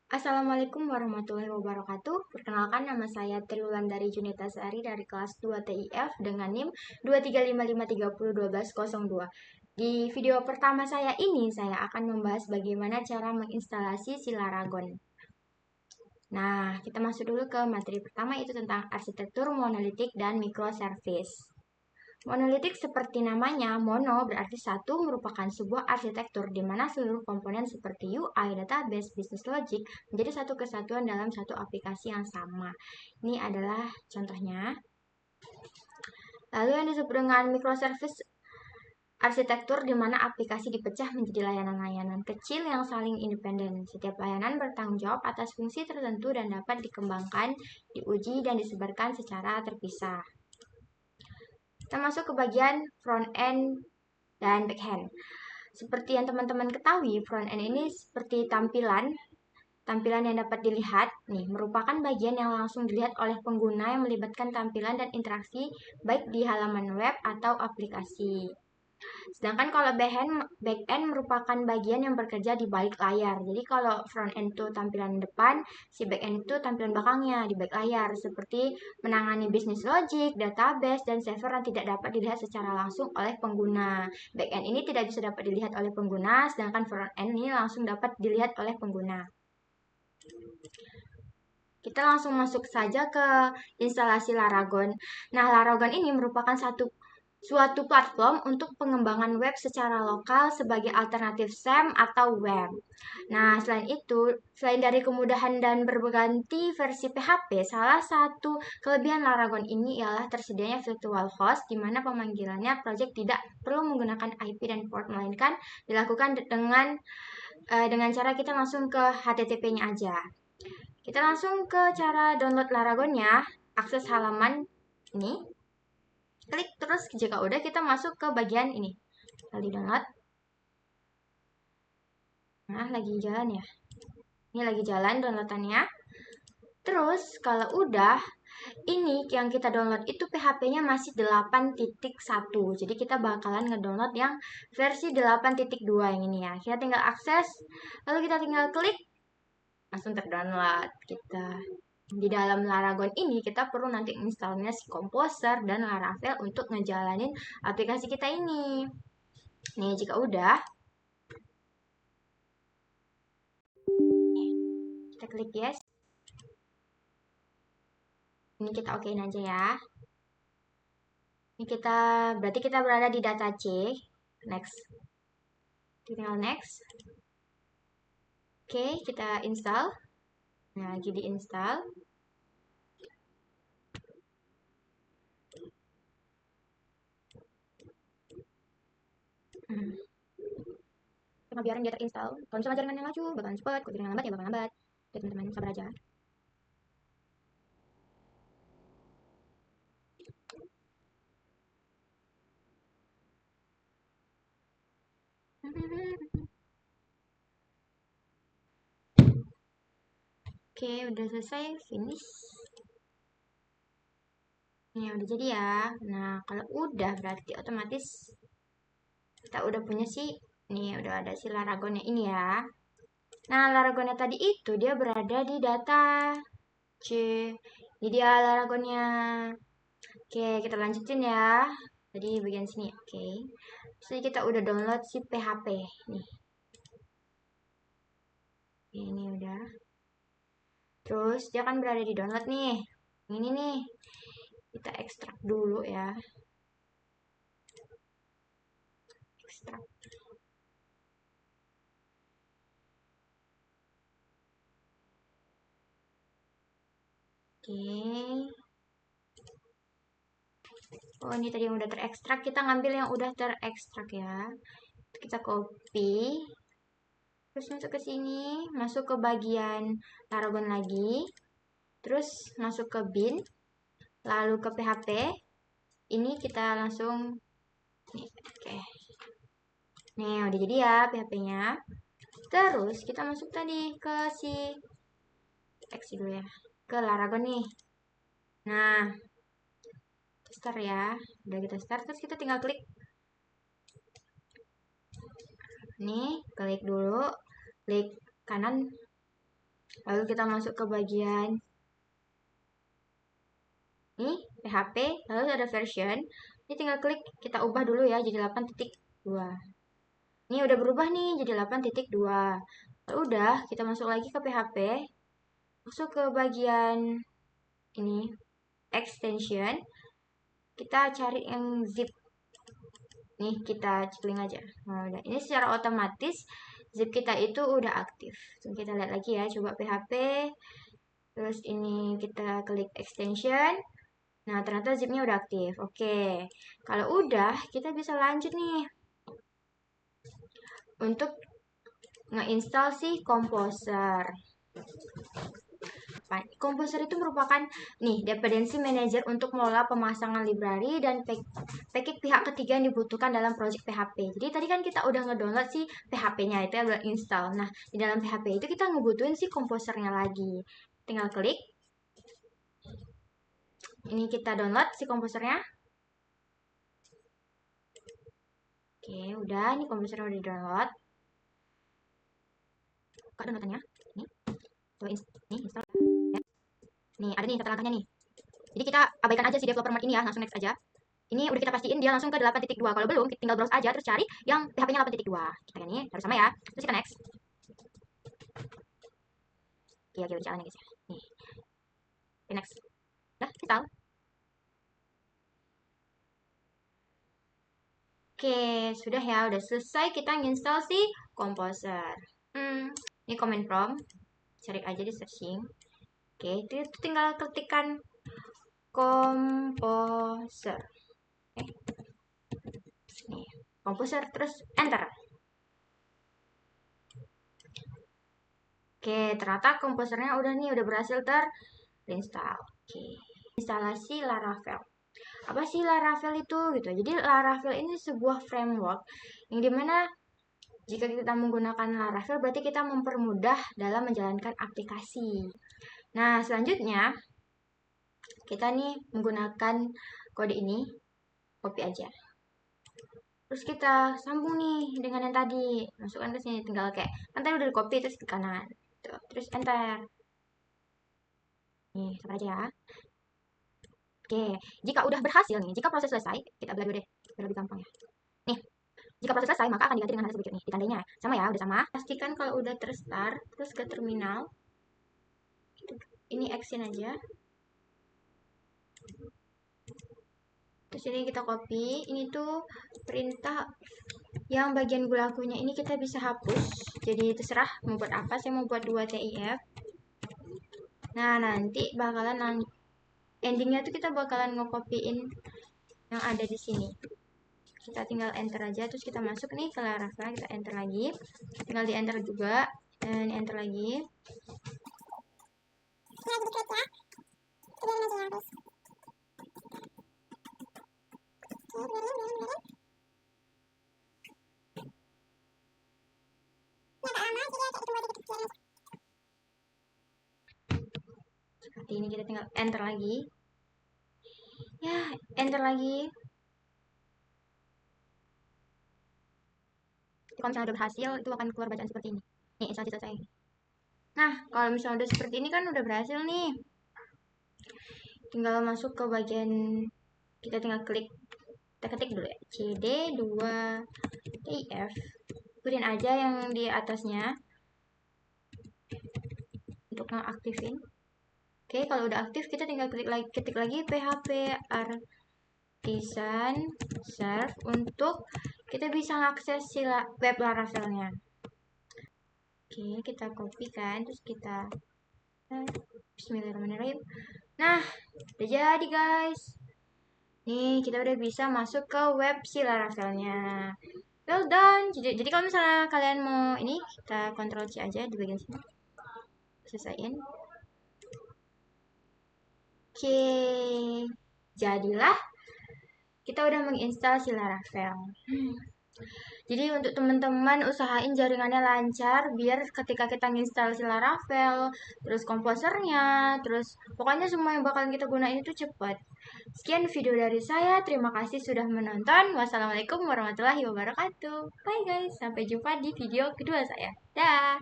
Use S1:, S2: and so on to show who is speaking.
S1: Assalamualaikum warahmatullahi wabarakatuh. Perkenalkan, nama saya Triwulandari Junita Sari dari kelas 2 TIF dengan NIM 23553012012. Di video pertama saya ini, saya akan membahas bagaimana cara menginstalasi si Laragon. Nah, kita masuk dulu ke materi pertama, itu tentang arsitektur monolitik dan microservice. Monolitik seperti namanya, mono berarti satu, merupakan sebuah arsitektur di mana seluruh komponen seperti UI, database, business logic menjadi satu kesatuan dalam satu aplikasi yang sama. Ini adalah contohnya. Lalu yang disebut dengan microservice, arsitektur di mana aplikasi dipecah menjadi layanan-layanan kecil yang saling independen. Setiap layanan bertanggung jawab atas fungsi tertentu dan dapat dikembangkan, diuji, dan disebarkan secara terpisah. Kita masuk ke bagian front end dan back end. Seperti yang teman-teman ketahui, front end ini seperti tampilan yang dapat dilihat, merupakan bagian yang langsung dilihat oleh pengguna yang melibatkan tampilan dan interaksi baik di halaman web atau aplikasi. Sedangkan kalau back end merupakan bagian yang bekerja di balik layar. Jadi kalau front end itu tampilan depan, si back end itu tampilan belakangnya di balik layar, seperti menangani business logic, database, dan server yang tidak dapat dilihat secara langsung oleh pengguna. Back end ini tidak bisa dapat dilihat oleh pengguna, sedangkan front end ini langsung dapat dilihat oleh pengguna. Kita langsung masuk saja ke instalasi Laragon. Nah, Laragon ini merupakan suatu platform untuk pengembangan web secara lokal sebagai alternatif SAM atau web. Nah, selain dari kemudahan dan berganti versi PHP, salah satu kelebihan Laragon ini ialah tersedianya virtual host di mana pemanggilannya project tidak perlu menggunakan IP dan port, melainkan dilakukan dengan cara kita langsung ke HTTP-nya aja. Kita langsung ke cara download Laragonnya, akses halaman ini. Klik terus, jika udah kita masuk ke bagian ini. Lalu download. Nah, lagi jalan ya. Ini lagi jalan downloadannya. Terus kalau udah, ini yang kita download itu PHP-nya masih 8.1. Jadi kita bakalan ngedownload yang versi 8.2 yang ini ya. Kita tinggal akses, lalu kita tinggal klik, langsung terdownload kita. Di dalam Laragon ini kita perlu nanti installnya si Composer dan Laravel untuk ngejalanin aplikasi kita ini. Nih, jika udah, kita klik yes. Ini kita okein aja ya. Ini berarti kita berada di data C. Next. Tinggal next. Oke, kita install. Nah, lagi diinstal. Cuma biarin dia terinstall. Kalau misalnya jaringannya laju, bakalan cepet. Kalau jaringan lambat ya bakal lambat. Jadi teman-teman sabar aja. Oke, udah selesai, finish. Ini udah jadi ya. Nah, kalau udah berarti otomatis kita udah punya udah ada si Laragonnya ini ya. Nah, Laragonnya tadi itu dia berada di data C. Ini dia Laragonnya. Oke, kita lanjutin ya. Tadi bagian sini, oke. Jadi kita udah download si PHP nih. Ini udah. Terus dia kan berada di download nih. Ini nih. Kita ekstrak dulu ya. Ekstrak. Oke. Oh, ini tadi yang udah terekstrak. Kita ngambil yang udah terekstrak ya. Kita copy. Terus masuk ke sini. Masuk ke bagian Laragon lagi. Terus masuk ke bin. Lalu ke PHP. Ini kita langsung. Nih, oke. Nih, udah jadi ya PHP-nya. Terus kita masuk tadi ke si X dulu ya. Ke Laragon nih. Nah, start ya. Udah kita start, terus kita tinggal klik. Nih, klik dulu. Klik kanan. Lalu kita masuk ke bagian ini PHP, lalu ada version. Ini tinggal klik, kita ubah dulu ya jadi 8.2. Ini udah berubah nih jadi 8.2. Udah, kita masuk lagi ke PHP. Masuk ke bagian ini extension. Kita cari yang zip. Nih, kita cekling aja. Nah, udah. Ini secara otomatis zip kita itu udah aktif. Kita lihat lagi ya, coba PHP. Terus ini kita klik extension. Nah, ternyata zipnya udah aktif. Oke. Kalau udah, kita bisa lanjut nih untuk ngeinstal si Composer. Composer itu merupakan dependensi manager untuk mengelola pemasangan library dan package pihak ketiga yang dibutuhkan dalam project PHP. Jadi tadi kan kita udah ngedownload si PHP-nya, itu adalah install. Nah, di dalam PHP itu kita ngebutuhin si komposernya lagi. Tinggal klik. Ini kita download si komposernya. Oke, udah. Ini komposernya udah di-download. Buka downloadannya. Ini. Coba install. Ya. Nih, ada nih tata langkahnya nih. Jadi kita abaikan aja si developer mode ini ya, langsung next aja. Ini udah kita pastiin dia langsung ke 8.2. Kalau belum, tinggal browse aja terus cari yang PHP-nya 8.2. Kita ini harus sama ya. Terus kita next. Oke, udah jalan ya guys ya. Nih. Oke, next. Udah, install. Oke, sudah ya, udah selesai kita nginstal si Composer. Ini command prompt. Cari aja di searching. Oke, itu tinggal ketikkan Composer. Nih, Composer terus enter. Oke, ternyata komposernya udah berhasil terinstall. Oke, instalasi Laravel. Apa sih Laravel itu gitu? Jadi Laravel ini sebuah framework yang dimana jika kita menggunakan Laravel berarti kita mempermudah dalam menjalankan aplikasi. Nah, selanjutnya kita nih menggunakan kode ini, copy aja. Terus kita sambung nih dengan yang tadi, masukkan ke sini, tinggal kayak kan tadi udah di copy terus ke kanan. Tuh, terus enter. Nih, sabar aja ya. Oke, jika udah berhasil nih, jika proses selesai, kita belah dulu deh, biar lebih gampang ya. Nih, jika proses selesai, maka akan diganti dengan hal berikut nih, ditandainya. Sama ya, udah sama. Pastikan kalau udah terstart, terus ke terminal. Ini action aja. Terus ini kita copy, ini tuh perintah yang bagian gulakunya ini kita bisa hapus. Jadi terserah mau buat apa, saya mau buat 2 TIF. Nah, nanti bakalan endingnya tuh kita bakalan nge-copyin yang ada di sini. Kita tinggal enter aja, terus kita masuk nih ke Laravel, kita enter lagi. Tinggal di enter juga, dan enter lagi. Seperti ini, kita tinggal enter lagi. Ya, enter lagi. Kalau misalnya udah berhasil, itu akan keluar bacaan seperti ini. Nih, instalasi selesai. Nah, kalau misalnya udah seperti ini kan udah berhasil nih. Tinggal masuk ke bagian, kita tinggal klik, kita ketik dulu ya, cd2tif. Ikutin aja yang di atasnya untuk ngaktifin. Oke, kalau udah aktif kita tinggal ketik lagi php artisan serve untuk kita bisa mengakses si web Laravelnya. Oke, kita copy kan, terus kita bismillahirrahmanirrahim. Nah, udah jadi guys. Nih, kita udah bisa masuk ke web si Laravelnya. Well done. Jadi kalau misalnya kalian mau ini, kita Ctrl C aja di bagian sini. Selesaiin. Oke, jadilah kita udah menginstal si Laravel. Jadi untuk teman-teman usahain jaringannya lancar biar ketika kita nginstal si Laravel, terus komposernya, terus pokoknya semua yang bakalan kita gunain itu cepat. Sekian video dari saya, terima kasih sudah menonton. Wassalamualaikum warahmatullahi wabarakatuh. Bye guys, sampai jumpa di video kedua saya. Dah.